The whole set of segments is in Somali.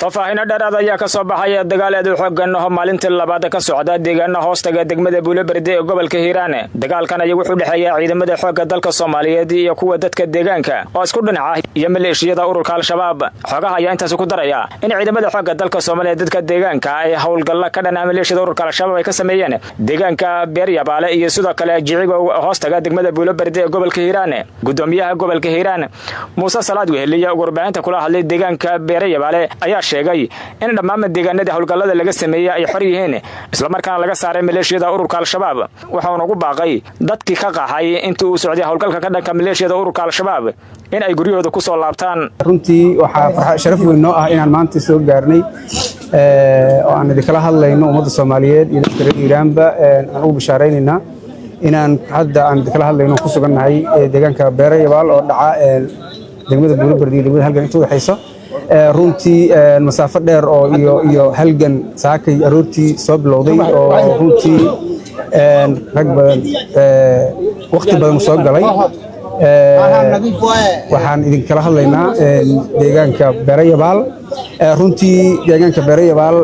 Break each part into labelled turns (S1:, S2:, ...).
S1: faahfaahin dheeraad ayaa ka soo baxay dagaaleed xooggan oo maalintii labaad ka socda deegaanada hoostaga degmada Buulaberde ee gobolka Hiiraan. Dagaalkan ayaa wuxuu dhaxeeyay ciidamada xoogga dalka Soomaaliyeed iyo kuwa dadka deegaanka oo isku dhinaca iyo maleeshiyada ururka Al-Shabaab. Xogaha ayaa intaas ku daraya in ciidamada xoogga dalka Soomaaliyeed dadka deegaanka ay howlgal ka dhanaa maleeshiyada ururka Al-Shabaab ay ka sameeyeen deegaanka Beeryabaale iyo sidoo kale Jicigo hoostaga degmada Buulaberde ee gobolka Hiiraan. Gudoomiyaha gobolka Hiiraan Muuse Salaad Weheliya ugu warbaahinta kula hadlay deegaanka Beeryabaale ayaa sheegay in dhammaan deegaanada howlgallada laga sameeyay ay xor yihiin isla markaana laga saaray maleeshiyada ururka Al-Shabaab. Waxa uu ugu baaqay dadkii ka qaxay intii uu socday howlgalka ka dhanka maleeshiyada ururka Al-Shabaab in ay guriyooda ku soo laabtaan.
S2: runtii waxa sharaf weyn noo ah inaan maanta soo gaarnay oo aan idin hadlayno ummadda Soomaaliyeed iyo dadka reer Hiiraanba aan ugu bishaareynayna inaan hadda aan idin hadlayno ku sugannahay deegaanka Beeryabaal oo dhaca degmada Buulaberde iyo degmada halgan inta u dhaxayso runtii masaafo dheer oo iyo halgan saakay aroortii soo bilowday oo runtii rag badan waqti badan soo galay waxaan idin kala hadlaynaa deegaanka Beeryabaal runtii deegaanka Beeryabaal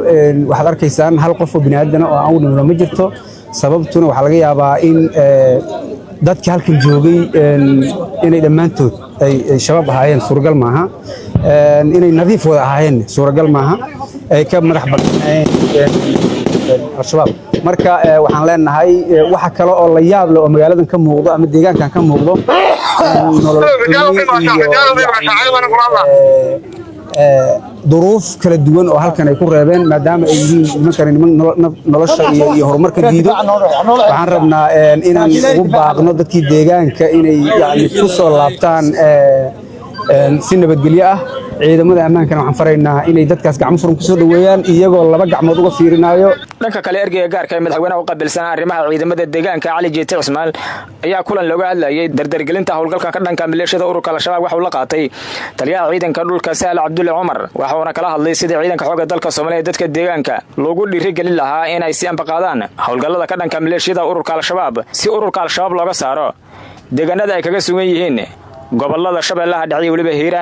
S2: waxaad arkaysaan hal qof oo bini'aadan oo aan u dhimano ma jirto sababtuna waxa laga yaabaa in dadka halkan joogay inay dhammaantood ay shabaab ahaayeen suuragal maaha inay nadiif wada ahaayeen suuragal maaha ay ka madax bannaaneen Al-Shabaab marka waxaan leenahay waxa kale oo la yaab leh oo magaaladan ka muuqdo ama deegaankan ka muuqdo duruuf kala duwan oo halkan ay ku reebeen maadaama ay yihiin niman nolosha iyo horumarka diido waxaan rabnaa inaan ugu baaqno dadkii deegaanka inay ku soo laabtaan si nabadgelyo ah ciidamada ammaanka waxaan faraynaa inay dadkaas gacmo furan ku soo dhaweeyaan iyagoo laba gacmood uga fiirinayo.
S1: dhanka kale ergeyga gaarka ee madaxweynaha u qabilsan arrimaha ciidamada deegaanka Cali Jeete Cusmaan ayaa kulan looga hadlayay dardargelinta howlgalka ka dhanka maleeshiyada ururka Al-Shabaab waxa uu la qaatay taliyaha ciidanka dhulka Saal Cabdulle Umar waxa uu kala hadlay sidii ciidanka xoogga dalka Soomaaliyeed dadka deegaanka loogu dhiirigelin lahaa in ay si ambaqaadaan howlgallada ka dhanka maleeshiyada ururka Al-Shabaab si ururka Al-Shabaab looga saaro deegaanada ay kaga sugan yihiin gobolada Shabeellaha Dhexe iyo waliba Hiiraan.